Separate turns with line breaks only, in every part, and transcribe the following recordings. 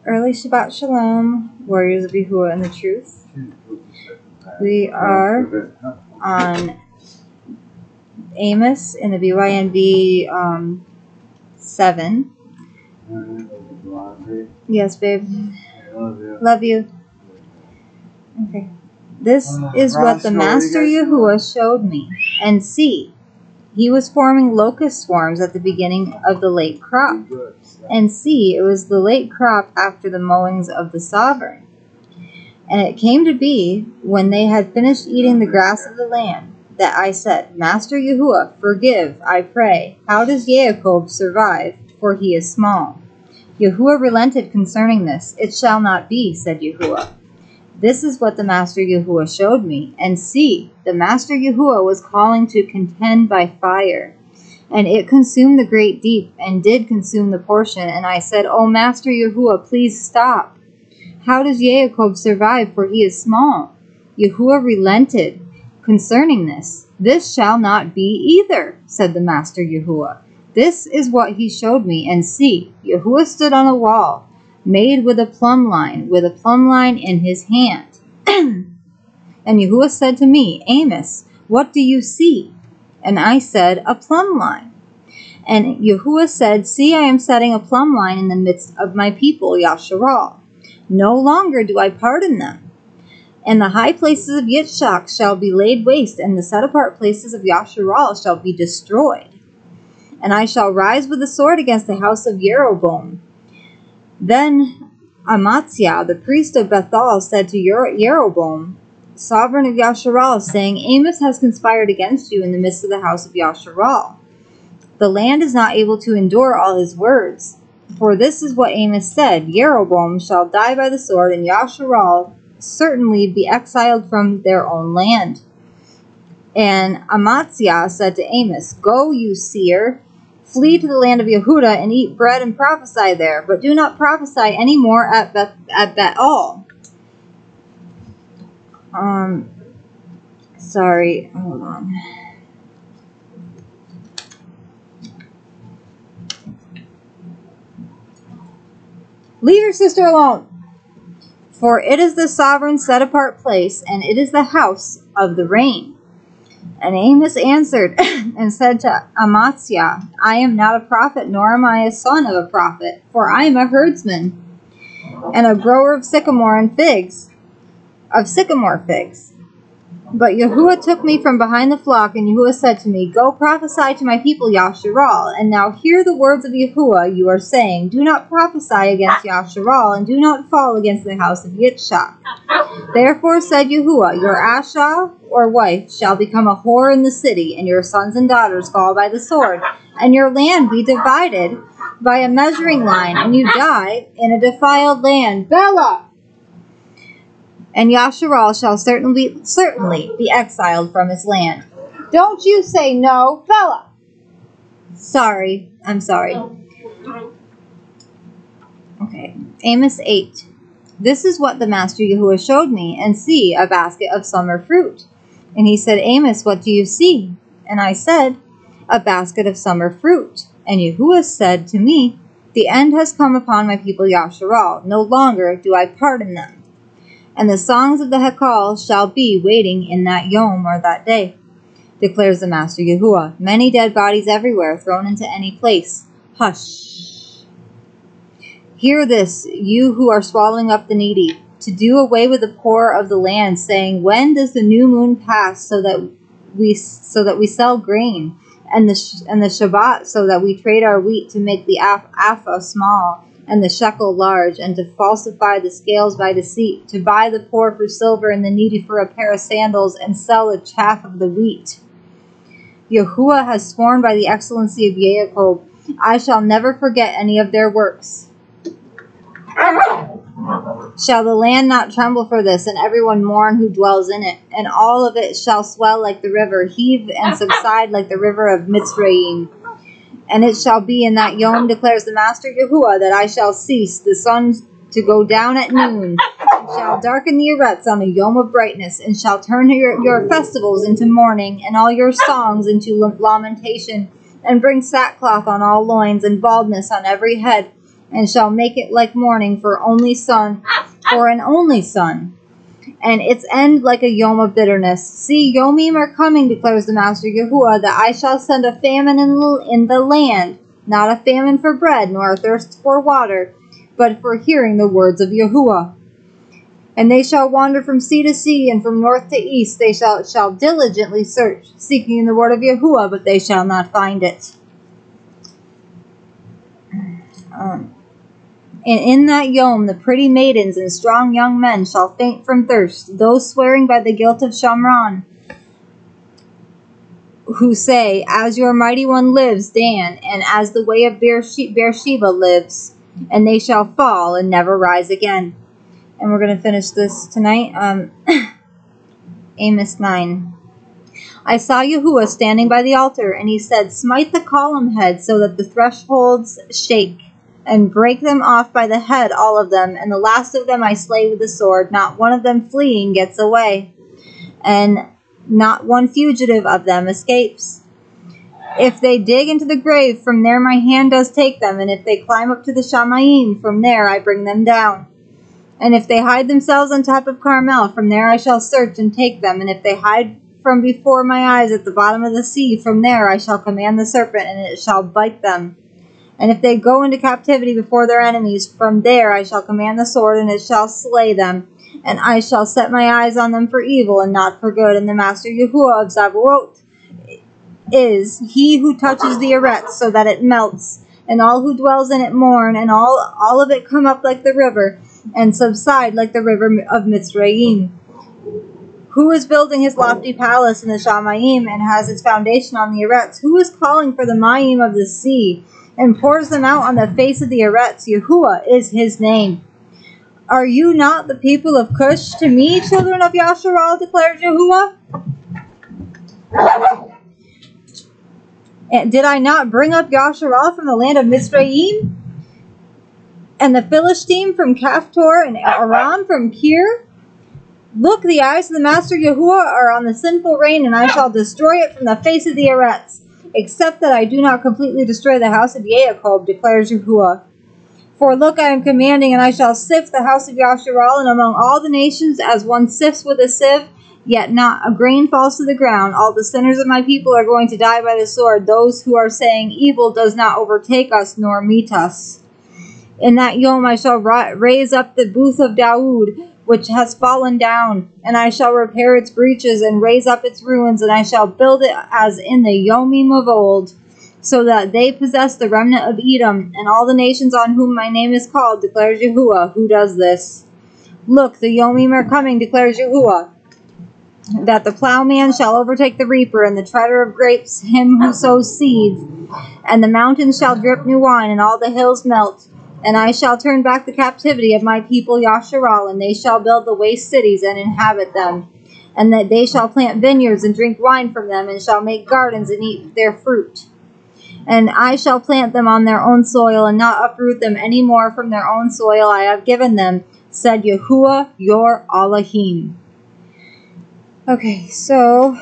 Early Shabbat Shalom, Warriors of Yahuwah and the Truth. We are on Amos in the BYNV 7. Yes, babe. Love you. Okay. This is what the Master Yahuwah showed me. And see, he was forming locust swarms at the beginning of the late crop. And see, it was the late crop after the mowings of the sovereign. And it came to be, when they had finished eating the grass of the land, that I said, Master Yahuwah, forgive, I pray. How does Jacob survive? For he is small. Yahuwah relented concerning this. It shall not be, said Yahuwah. This is what the Master Yahuwah showed me. And see, the Master Yahuwah was calling to contend by fire. And it consumed the great deep, and did consume the portion. And I said, O Master Yahuwah, please stop. How does Jacob survive? For he is small. Yahuwah relented concerning this. This shall not be either, said the Master Yahuwah. This is what he showed me. And see, Yahuwah stood on a wall, made with a plumb line in his hand. And Yahuwah said to me, Amos, what do you see? And I said, a plumb line. And Yahuwah said, see, I am setting a plumb line in the midst of my people, Yasharal. No longer do I pardon them. And the high places of Yitzchak shall be laid waste, and the set-apart places of Yasharal shall be destroyed. And I shall rise with the sword against the house of Jeroboam. Then Amaziah, the priest of Bethel, said to Jeroboam, sovereign of Yasharal, saying, Amos has conspired against you in the midst of the house of Yasharal. The land is not able to endure all his words. For this is what Amos said, Jeroboam shall die by the sword, and Yasharal certainly be exiled from their own land. And Amaziah said to Amos, go, you seer, flee to the land of Yehuda, and eat bread and prophesy there, but do not prophesy any more at Bethel. Sorry, hold on. Leave your sister alone. For it is the sovereign set-apart place, and it is the house of the rain. And Amos answered and said to Amaziah, I am not a prophet, nor am I a son of a prophet, for I am a herdsman, and a grower of sycamore figs. But Yahuwah took me from behind the flock, and Yahuwah said to me, go prophesy to my people Yasharal. And now hear the words of Yahuwah. You are saying, do not prophesy against Yasharal, and do not fall against the house of Yitzchak. Therefore said Yahuwah, your Asha, or wife, shall become a whore in the city, and your sons and daughters fall by the sword, and your land be divided by a measuring line, and you die in a defiled land. Bella! And Yasharal shall certainly be exiled from his land. Don't you say no, Bella! Sorry, I'm sorry. Okay, Amos 8. This is what the Master Yahuwah showed me, and see, a basket of summer fruit. And he said, Amos, what do you see? And I said, a basket of summer fruit. And Yahuwah said to me, the end has come upon my people Yasharal. No longer do I pardon them. And the songs of the Hekal shall be waiting in that yom, or that day, declares the Master Yahuwah. Many dead bodies everywhere, thrown into any place. Hush. Hear this, you who are swallowing up the needy, to do away with the poor of the land, saying, when does the new moon pass, so that we sell grain, and the Shabbat, so that we trade our wheat to make the Apha small, and the shekel large, and to falsify the scales by deceit, to buy the poor for silver and the needy for a pair of sandals, and sell the chaff of the wheat. Yahuwah has sworn by the excellency of Jacob, I shall never forget any of their works. Shall the land not tremble for this, and everyone mourn who dwells in it? And all of it shall swell like the river, heave and subside like the river of Mitzrayim. And it shall be in that yom, declares the Master Yahuwah, that I shall cease the sun to go down at noon, and shall darken the arets on a yom of brightness, and shall turn your festivals into mourning, and all your songs into lamentation, and bring sackcloth on all loins, and baldness on every head, and shall make it like mourning for an only son, and its end like a yom of bitterness. See, Yomim are coming, declares the Master Yahuwah, that I shall send a famine in the land, not a famine for bread, nor a thirst for water, but for hearing the words of Yahuwah. And they shall wander from sea to sea, and from north to east. They shall diligently search, seeking the word of Yahuwah, but they shall not find it. And in that yom, the pretty maidens and strong young men shall faint from thirst, those swearing by the guilt of Shamron, who say, as your mighty one lives, Dan, and as the way of Beersheba lives, and they shall fall and never rise again. And we're going to finish this tonight. Amos 9. I saw Yahuwah standing by the altar, and he said, smite the column head so that the thresholds shake, and break them off by the head, all of them, and the last of them I slay with the sword. Not one of them fleeing gets away, and not one fugitive of them escapes. If they dig into the grave, from there my hand does take them, and if they climb up to the Shamayim, from there I bring them down. And if they hide themselves on top of Carmel, from there I shall search and take them. And if they hide from before my eyes at the bottom of the sea, from there I shall command the serpent, and it shall bite them. And if they go into captivity before their enemies, from there I shall command the sword, and it shall slay them. And I shall set my eyes on them for evil, and not for good. And the Master Yahuwah of Zabaoth is he who touches the Eretz, so that it melts, and all who dwells in it mourn, and all of it come up like the river, and subside like the river of Mitzrayim. Who is building his lofty palace in the Shamayim, and has its foundation on the Eretz? Who is calling for the Mayim of the sea, and pours them out on the face of the Eretz? Yahuwah is his name. Are you not the people of Cush to me, children of Yasharal, declares Yahuwah? And did I not bring up Yasharal from the land of Mitzrayim, and the Philistine from Caphtor, and Aram from Kir? Look, the eyes of the Master Yahuwah are on the sinful rain, and I shall destroy it from the face of the Eretz, except that I do not completely destroy the house of Yaakov, declares Yahuwah. For look, I am commanding, and I shall sift the house of Yasharal, and among all the nations, as one sifts with a sieve, yet not a grain falls to the ground. All the sinners of my people are going to die by the sword, those who are saying, evil does not overtake us, nor meet us. In that yom I shall raise up the booth of Daoud, which has fallen down, and I shall repair its breaches and raise up its ruins, and I shall build it as in the Yomim of old, so that they possess the remnant of Edom, and all the nations on whom my name is called, declares Yahuwah, who does this. Look, the Yomim are coming, declares Yahuwah, that the plowman shall overtake the reaper, and the treader of grapes him who sows seeds, and the mountains shall drip new wine, and all the hills melt. And I shall turn back the captivity of my people Yasharal, and they shall build the waste cities and inhabit them. And that they shall plant vineyards and drink wine from them, and shall make gardens and eat their fruit. And I shall plant them on their own soil, and not uproot them any more from their own soil I have given them, said Yahuwah your Elohim. Okay, so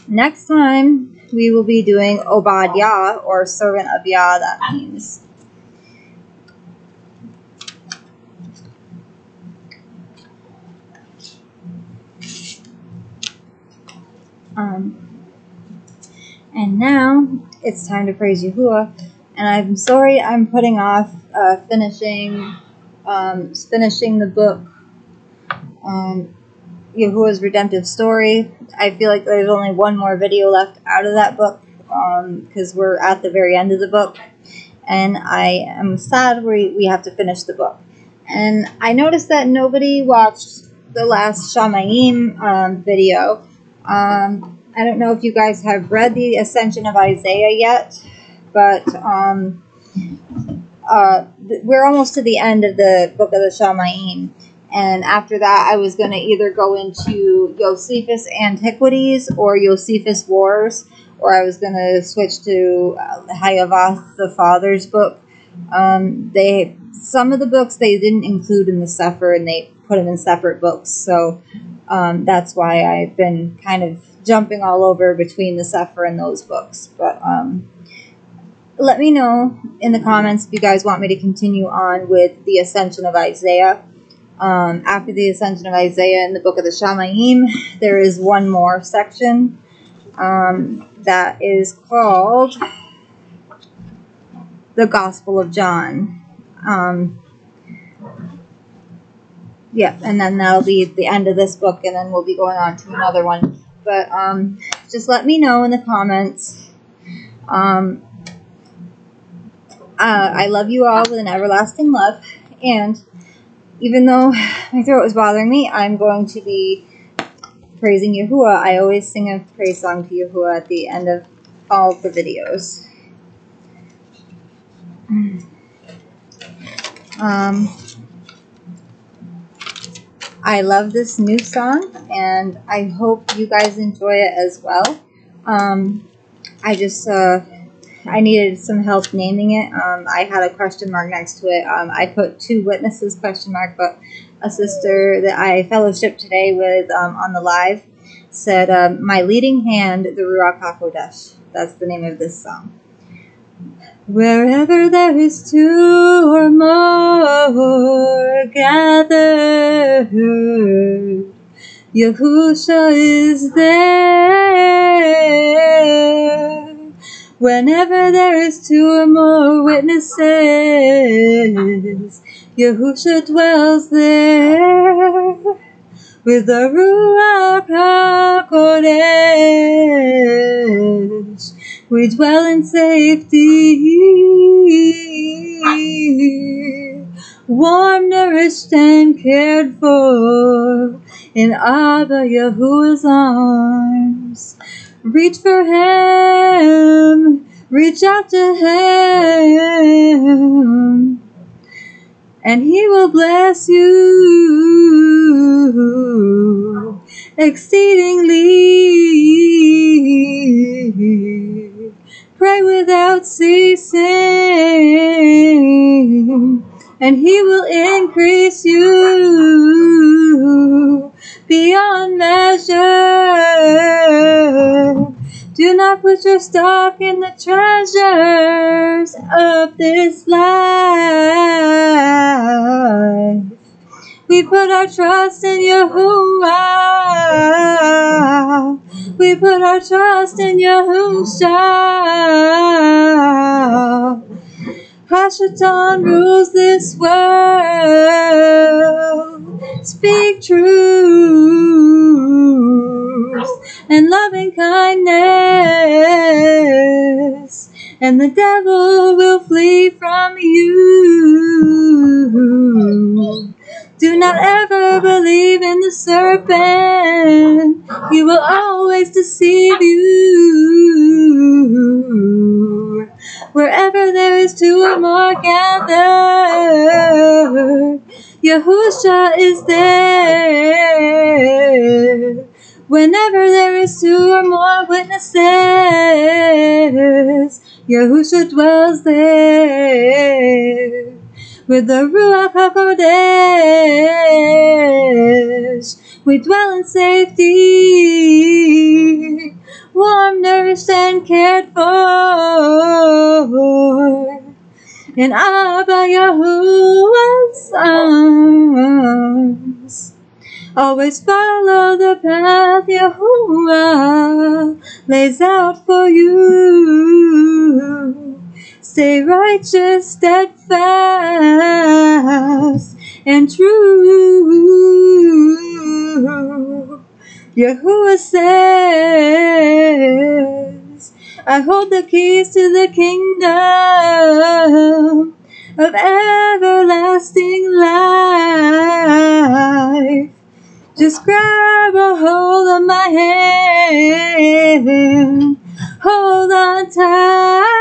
next time we will be doing Obadiah, or servant of Yah, that means. And now it's time to praise Yahuwah, and I'm sorry I'm putting off finishing the book, Yahuwah's redemptive story. I feel like there's only one more video left out of that book, because we're at the very end of the book, and I am sad we have to finish the book. And I noticed that nobody watched the last Shamayim video. I don't know if you guys have read the Ascension of Isaiah yet, but we're almost to the end of the book of the Shamayim. And after that, I was going to either go into Josephus Antiquities or Josephus Wars, or I was going to switch to Hayavath the Father's book. Some of the books they didn't include in the Sefer, and they put them in separate books. So that's why I've been kind of jumping all over between the Sefer and those books. But let me know in the comments if you guys want me to continue on with the Ascension of Isaiah. After the Ascension of Isaiah in the book of the Shamayim, there is one more section that is called the Gospel of John. Yeah, and then that'll be the end of this book, and then we'll be going on to another one. But just let me know in the comments. I love you all with an everlasting love, and even though my throat is bothering me, I'm going to be praising Yahuwah. I always sing a praise song to Yahuwah at the end of all the videos. I love this new song, and I hope you guys enjoy it as well. I needed some help naming it. I had a question mark next to it. I put 2 witnesses question mark, but a sister that I fellowshiped today with on the live said, my leading hand, the Ruach Qodesh. That's the name of this song. Wherever there is 2 or more gathered, Yahusha is there. Whenever there is 2 or more witnesses, Yahusha dwells there. With the Ruach HaKodesh, we dwell in safety, warm, nourished, and cared for in Abba Yahuwah's arms. Reach for him, reach out to him, and he will bless you exceedingly. Pray without ceasing, and he will increase you beyond measure. Do not put your stock in the treasures of this life. We put our trust in Yahuwah. We put our trust in Yahusha. Hashatan rules this world. Speak truth and loving kindness, and the devil will flee from you. Do not ever believe in the serpent. He will always deceive you. Wherever there is 2 or more gathered, Yahusha is there. Whenever there is 2 or more witnesses, Yahusha dwells there. With the Ruach HaKodesh, we dwell in safety, warm, nourished, and cared for in Abba Yahuwah's arms. Always follow the path Yahuwah lays out for you. Stay righteous, steadfast, and true. Yahuwah says, I hold the keys to the kingdom of everlasting life. Just grab a hold of my hand, hold on tight.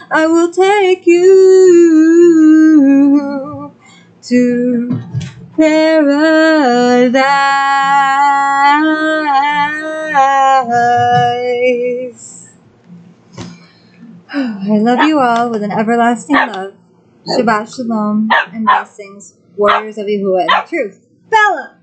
I will take you to paradise. I love you all with an everlasting love. Shabbat Shalom and Blessings, warriors of Yahuwah and the truth. Bella!